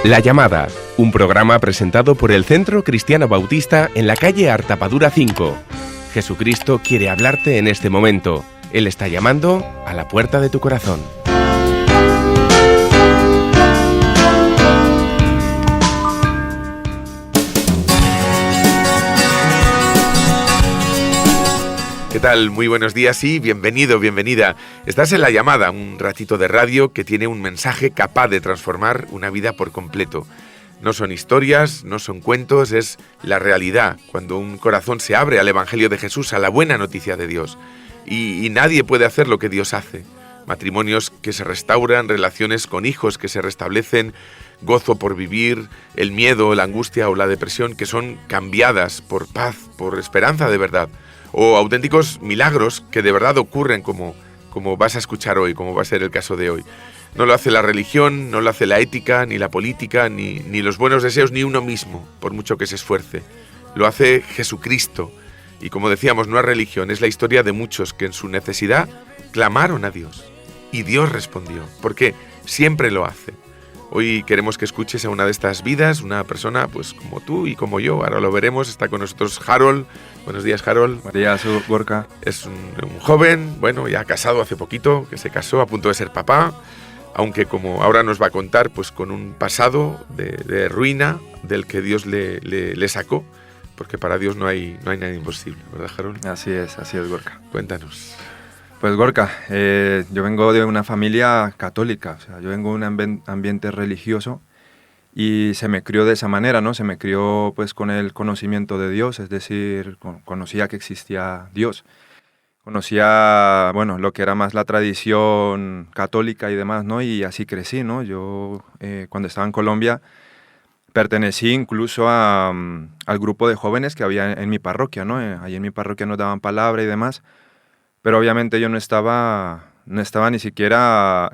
La Llamada, un programa presentado por el Centro Cristiano Bautista en la calle Artapadura 5. Jesucristo quiere hablarte en este momento. Él está llamando a la puerta de tu corazón. ¿Qué tal? Muy buenos días y bienvenido, bienvenida. Estás en La Llamada, un ratito de radio que tiene un mensaje capaz de transformar una vida por completo. No son historias, no son cuentos, es la realidad, cuando un corazón se abre al Evangelio de Jesús, a la buena noticia de Dios. Y nadie puede hacer lo que Dios hace. Matrimonios que se restauran, relaciones con hijos que se restablecen, gozo por vivir, el miedo, la angustia o la depresión que son cambiadas por paz, por esperanza de verdad. O auténticos milagros que de verdad ocurren como vas a escuchar hoy, como va a ser el caso de hoy. No lo hace la religión, no lo hace la ética, ni la política, ni los buenos deseos, ni uno mismo, por mucho que se esfuerce. Lo hace Jesucristo. Y como decíamos, no es religión, es la historia de muchos que en su necesidad clamaron a Dios. Y Dios respondió, porque siempre lo hace. Hoy queremos que escuches a una de estas vidas, una persona pues como tú y como yo, ahora lo veremos, está con nosotros Harold. Buenos días, Harold. Buenos días, Gorka. Es un joven, bueno, ya casado hace poquito, que se casó a punto de ser papá, aunque como ahora nos va a contar, pues con un pasado de ruina del que Dios le sacó, porque para Dios no hay nada imposible, ¿verdad, Harold? Así es, Gorka. Cuéntanos. Pues Gorka, yo vengo de una familia católica, o sea, yo vengo de un ambiente religioso y se me crió de esa manera, ¿no? Se me crió pues con el conocimiento de Dios, es decir, conocía que existía Dios. Conocía, bueno, lo que era más la tradición católica y demás, ¿no? Y así crecí, ¿no? Yo cuando estaba en Colombia pertenecí incluso al grupo de jóvenes que había en mi parroquia, ¿no? Allí en mi parroquia nos daban palabra y demás. Pero obviamente yo no estaba ni siquiera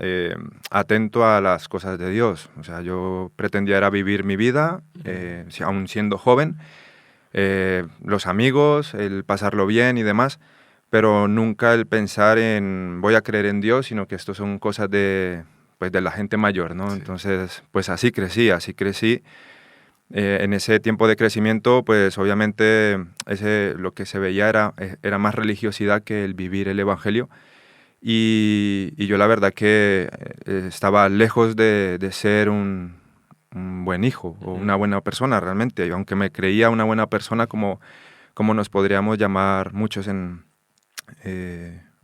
atento a las cosas de Dios. O sea, yo pretendía era vivir mi vida, aún siendo joven, los amigos, el pasarlo bien y demás, pero nunca el pensar en voy a creer en Dios, sino que esto son cosas de la gente mayor, ¿no? Sí. Entonces, pues así crecí. En ese tiempo de crecimiento, pues obviamente lo que se veía era más religiosidad que el vivir el Evangelio. Y yo la verdad que estaba lejos de ser un buen hijo o una buena persona realmente. Aunque me creía una buena persona como nos podríamos llamar muchos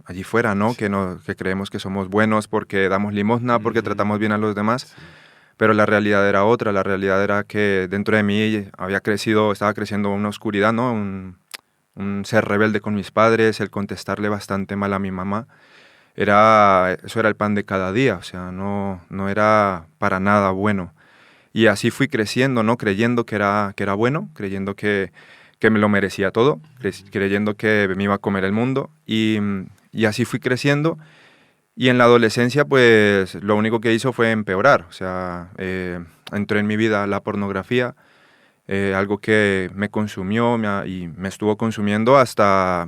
allí fuera, ¿no? Sí. Que creemos que somos buenos porque damos limosna, porque tratamos bien a los demás. Sí. Pero la realidad era otra, la realidad era que dentro de mí estaba creciendo una oscuridad, ¿no? Un ser rebelde con mis padres, el contestarle bastante mal a mi mamá. Eso era el pan de cada día, o sea, no era para nada bueno. Y así fui creciendo, ¿no? Creyendo que era bueno, creyendo que me lo merecía todo, creyendo que me iba a comer el mundo. Y así fui creciendo. Y en la adolescencia, pues, lo único que hizo fue empeorar. O sea, entró en mi vida la pornografía, algo que me consumió y me estuvo consumiendo hasta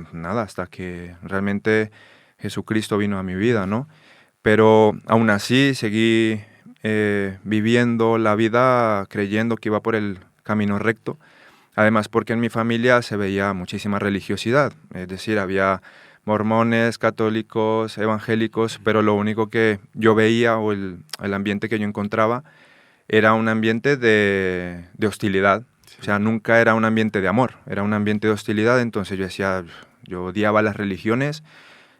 que realmente Jesucristo vino a mi vida, ¿no? Pero aún así seguí viviendo la vida creyendo que iba por el camino recto. Además, porque en mi familia se veía muchísima religiosidad. Es decir, había mormones, católicos, evangélicos, pero lo único que yo veía o el ambiente que yo encontraba era un ambiente de hostilidad. Sí. O sea, nunca era un ambiente de amor, era un ambiente de hostilidad. Entonces yo odiaba las religiones.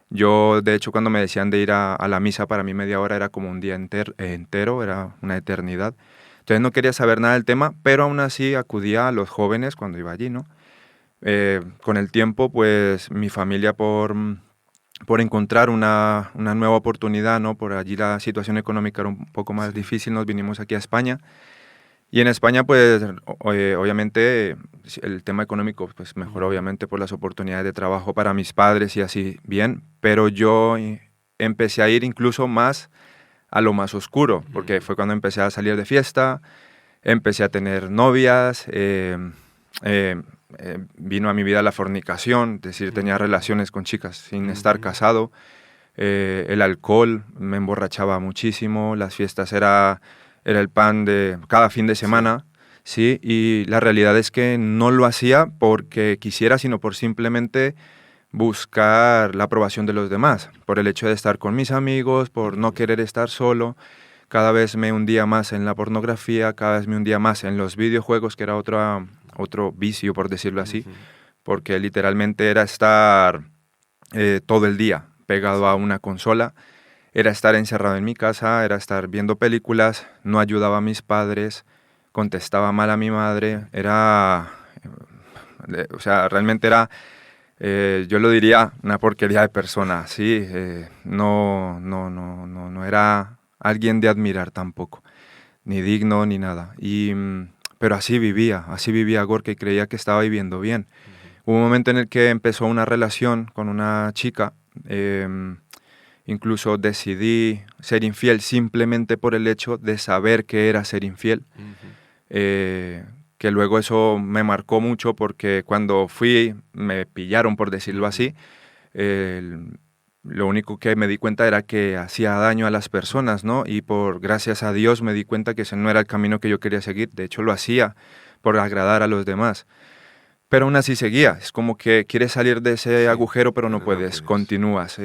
Yo, de hecho, cuando me decían de ir a la misa, para mí media hora era como un día entero, era una eternidad. Entonces no quería saber nada del tema, pero aún así acudía a los jóvenes cuando iba allí, ¿no? Con el tiempo, pues mi familia por encontrar una nueva oportunidad, ¿no? Por allí la situación económica era un poco más difícil, nos vinimos aquí a España. Y en España, pues obviamente el tema económico pues mejoró obviamente por las oportunidades de trabajo para mis padres y así bien, pero yo empecé a ir incluso más a lo más oscuro, porque fue cuando empecé a salir de fiesta, empecé a tener novias, vino a mi vida la fornicación, es decir, tenía relaciones con chicas sin estar casado, el alcohol me emborrachaba muchísimo, las fiestas era era el pan de cada fin de semana, ¿sí? Y la realidad es que no lo hacía porque quisiera, sino por simplemente buscar la aprobación de los demás, por el hecho de estar con mis amigos, por no querer estar solo. Cada vez me hundía más en la pornografía, cada vez me hundía más en los videojuegos, que era otro vicio, por decirlo así, porque literalmente era estar todo el día pegado a una consola, era estar encerrado en mi casa, era estar viendo películas, no ayudaba a mis padres, contestaba mal a mi madre, o sea, realmente era, yo lo diría, una porquería de persona, ¿sí? No era alguien de admirar tampoco, ni digno ni nada. Pero así vivía Gorka y creía que estaba viviendo bien. Hubo un momento en el que empezó una relación con una chica, incluso decidí ser infiel simplemente por el hecho de saber que era ser infiel. Que luego eso me marcó mucho porque cuando fui, me pillaron, por decirlo así. Lo único que me di cuenta era que hacía daño a las personas, ¿no? Y gracias a Dios me di cuenta que ese no era el camino que yo quería seguir. De hecho, lo hacía por agradar a los demás. Pero aún así seguía. Es como que quieres salir de ese agujero, pero no puedes. Continúas,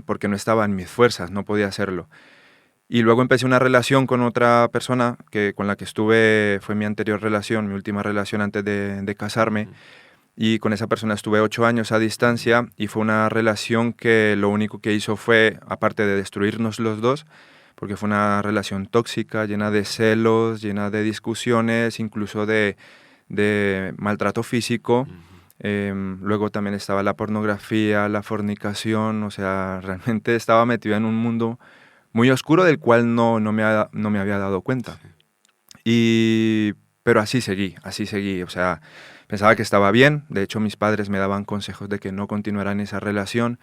porque no estaba en mis fuerzas, no podía hacerlo. Y luego empecé una relación con otra persona con la que estuve, fue mi anterior relación, mi última relación antes de casarme. Y con esa persona estuve 8 años a distancia y fue una relación que lo único que hizo fue, aparte de destruirnos los dos, porque fue una relación tóxica, llena de celos, llena de discusiones, incluso de maltrato físico. Luego también estaba la pornografía, la fornicación, o sea, realmente estaba metido en un mundo muy oscuro del cual no me había dado cuenta. Pero así seguí, o sea, pensaba que estaba bien. De hecho, mis padres me daban consejos de que no continuara en esa relación,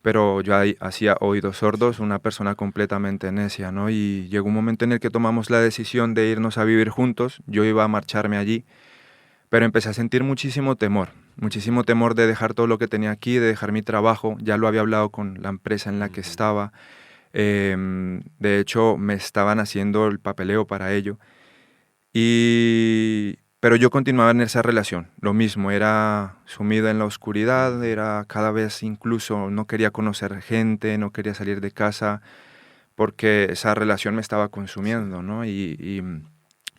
pero yo ahí hacía oídos sordos, una persona completamente necia, ¿no? Y llegó un momento en el que tomamos la decisión de irnos a vivir juntos. Yo iba a marcharme allí, pero empecé a sentir muchísimo temor de dejar todo lo que tenía aquí, de dejar mi trabajo. Ya lo había hablado con la empresa en la que estaba. De hecho, me estaban haciendo el papeleo para ello. Pero yo continuaba en esa relación, lo mismo, era sumido en la oscuridad, era cada vez incluso no quería conocer gente, no quería salir de casa, porque esa relación me estaba consumiendo, ¿no? Y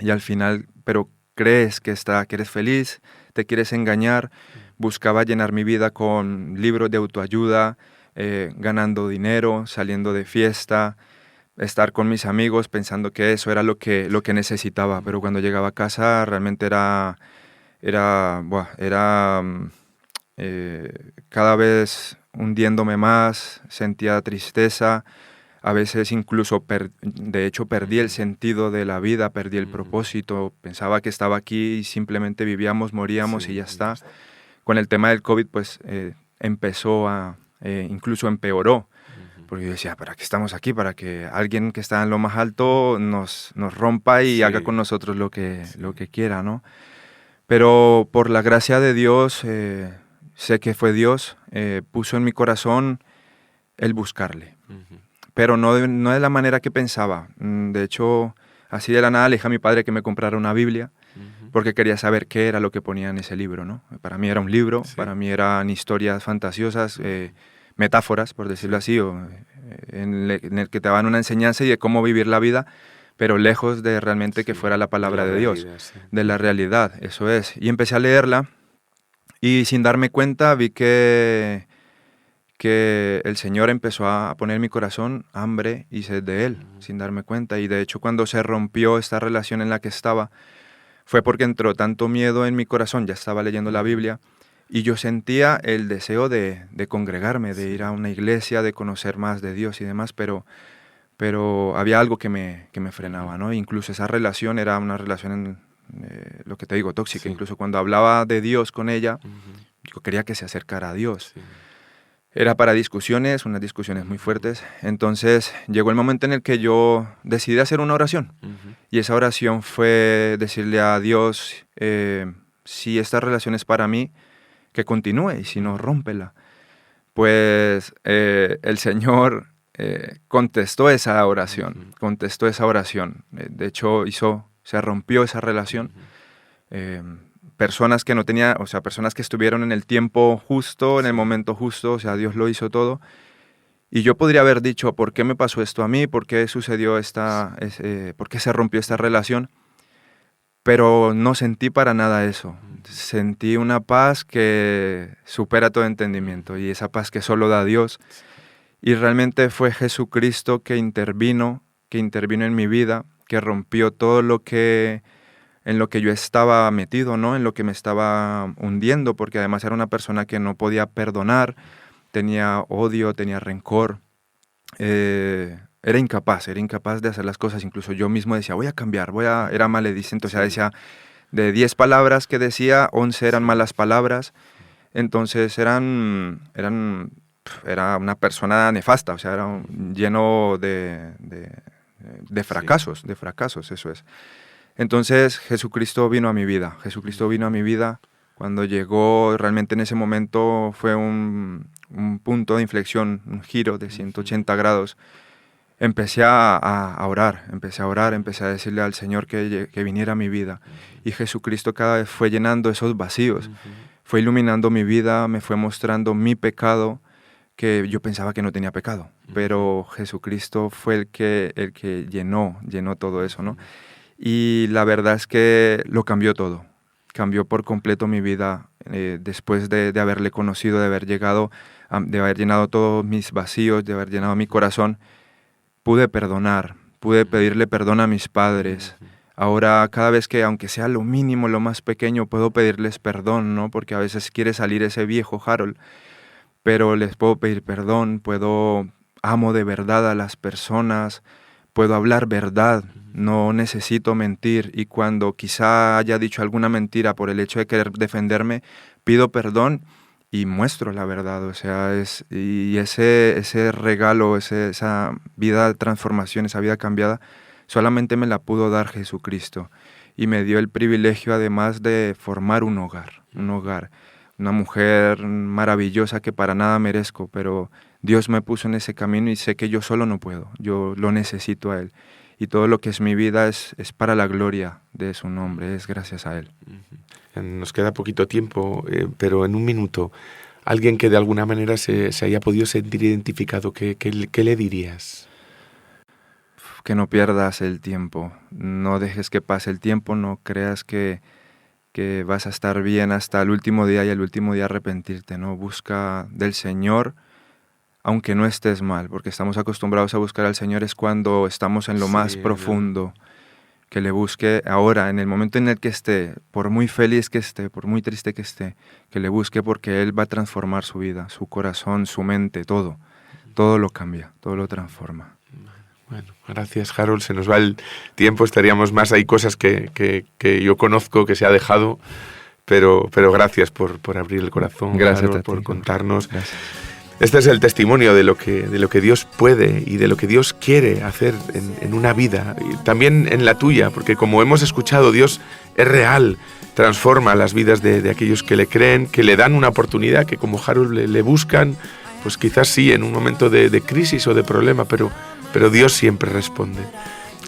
al final, pero crees que eres feliz, te quieres engañar. Buscaba llenar mi vida con libros de autoayuda, ganando dinero, saliendo de fiesta, estar con mis amigos pensando que eso era lo que necesitaba, pero cuando llegaba a casa realmente era cada vez hundiéndome más, sentía tristeza, a veces incluso, de hecho, perdí el sentido de la vida, perdí el propósito, pensaba que estaba aquí y simplemente vivíamos, moríamos y ya está. Con el tema del COVID, pues empezó incluso empeoró. Porque yo decía, ¿para qué estamos aquí? Para que alguien que está en lo más alto nos rompa y haga con nosotros lo que quiera, ¿no? Pero por la gracia de Dios, sé que fue Dios, puso en mi corazón el buscarle. Pero no de la manera que pensaba. De hecho, así de la nada le dije a mi padre que me comprara una Biblia, porque quería saber qué era lo que ponía en ese libro, ¿no? Para mí era un libro, para mí eran historias fantasiosas, metáforas, por decirlo así, en el que te daban una enseñanza y de cómo vivir la vida, pero lejos de realmente que fuera la palabra de Dios, de la realidad, eso es. Y empecé a leerla y sin darme cuenta vi que el Señor empezó a poner en mi corazón hambre y sed de Él, sin darme cuenta. Y de hecho cuando se rompió esta relación en la que estaba, fue porque entró tanto miedo en mi corazón, ya estaba leyendo la Biblia, y yo sentía el deseo de congregarme, de ir a una iglesia, de conocer más de Dios y demás, pero había algo que me frenaba, ¿no? Incluso esa relación era una relación, lo que te digo, tóxica. Incluso cuando hablaba de Dios con ella, yo quería que se acercara a Dios. Era para discusiones, unas discusiones muy fuertes. Entonces llegó el momento en el que yo decidí hacer una oración. Y esa oración fue decirle a Dios, si esta relación es para mí, que continúe, y si no, rómpela. Pues el Señor contestó esa oración, De hecho, se rompió esa relación. Personas que no tenía, o sea, personas que estuvieron en el tiempo justo, en el momento justo, o sea, Dios lo hizo todo. Y yo podría haber dicho, ¿por qué me pasó esto a mí? ¿Por qué sucedió por qué se rompió esta relación? Pero no sentí para nada eso. Sentí una paz que supera todo entendimiento, y esa paz que solo da Dios. Y realmente fue Jesucristo que intervino en mi vida, que rompió todo en lo que yo estaba metido, ¿no? En lo que me estaba hundiendo, porque además era una persona que no podía perdonar, tenía odio, tenía rencor, era incapaz de hacer las cosas. Incluso yo mismo decía, voy a cambiar, era maledicente, o sea, decía, de 10 palabras que decía, 11 eran malas palabras, entonces era una persona nefasta, o sea, era lleno de fracasos, eso es. Entonces Jesucristo vino a mi vida. Cuando llegó, realmente en ese momento fue un punto de inflexión, un giro de 180 grados. Empecé a orar, empecé a decirle al Señor que viniera a mi vida. Y Jesucristo cada vez fue llenando esos vacíos, fue iluminando mi vida, me fue mostrando mi pecado, que yo pensaba que no tenía pecado, pero Jesucristo fue el que llenó todo eso, ¿no? Y la verdad es que lo cambió todo, cambió por completo mi vida, después de haberle conocido, de haber llenado todos mis vacíos, de haber llenado mi corazón. Pude pedirle perdón a mis padres. Ahora, cada vez que, aunque sea lo mínimo, lo más pequeño, puedo pedirles perdón, ¿no? Porque a veces quiere salir ese viejo Harold, pero les puedo pedir perdón, amo de verdad a las personas, puedo hablar verdad, no necesito mentir, y cuando quizá haya dicho alguna mentira por el hecho de querer defenderme, pido perdón y muestro la verdad. O sea, ese regalo, esa vida de transformación, esa vida cambiada, solamente me la pudo dar Jesucristo, y me dio el privilegio además de formar un hogar, una mujer maravillosa que para nada merezco, pero Dios me puso en ese camino y sé que yo solo no puedo, yo lo necesito a Él. Y todo lo que es mi vida es para la gloria de su nombre, es gracias a Él. Nos queda poquito tiempo, pero en un minuto, alguien que de alguna manera se haya podido sentir identificado, ¿qué le dirías? Que no pierdas el tiempo, no dejes que pase el tiempo, no creas que vas a estar bien hasta el último día y el último día arrepentirte, ¿no? Busca del Señor, aunque no estés mal, porque estamos acostumbrados a buscar al Señor es cuando estamos en lo más profundo, que le busque ahora, en el momento en el que esté, por muy feliz que esté, por muy triste que esté, que le busque, porque Él va a transformar su vida, su corazón, su mente, todo lo cambia, todo lo transforma. Bueno, gracias, Harold, se nos va el tiempo, estaríamos más, hay cosas que yo conozco que se ha dejado, pero gracias por abrir el corazón, gracias Harold, a ti, por contarnos. Gracias. Este es el testimonio de lo que Dios puede y de lo que Dios quiere hacer en una vida, y también en la tuya, porque como hemos escuchado, Dios es real, transforma las vidas de aquellos que le creen, que le dan una oportunidad, que como Harold le buscan, pues quizás sí, en un momento de crisis o de problema, pero Dios siempre responde.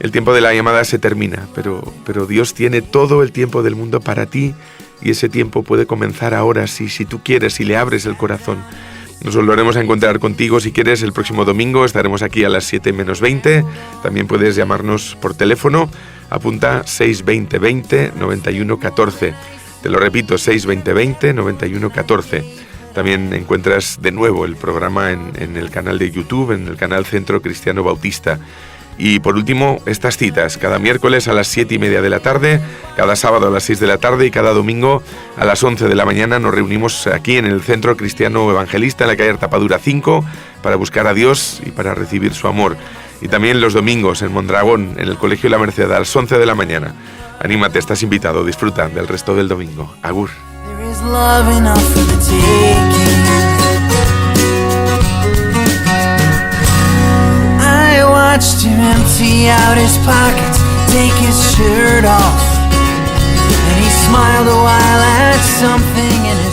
El tiempo de la llamada se termina, pero Dios tiene todo el tiempo del mundo para ti, y ese tiempo puede comenzar ahora si tú quieres, si le abres el corazón. Nos volveremos a encontrar contigo si quieres el próximo domingo, estaremos aquí a las 7 menos 20, también puedes llamarnos por teléfono, apunta 620 20 91 14, te lo repito, 620 20 91 14. También encuentras de nuevo el programa en el canal de YouTube, en el canal Centro Cristiano Bautista. Y por último, estas citas, cada miércoles a las 7:30 de la tarde, cada sábado a las 6 de la tarde y cada domingo a las 11 de la mañana nos reunimos aquí en el Centro Cristiano Evangelista, en la calle Tapadura 5, para buscar a Dios y para recibir su amor. Y también los domingos en Mondragón, en el Colegio La Merced, a las 11 de la mañana. Anímate, estás invitado, disfruta del resto del domingo. Agur. Watched him empty out his pockets, take his shirt off, and he smiled a while at something in his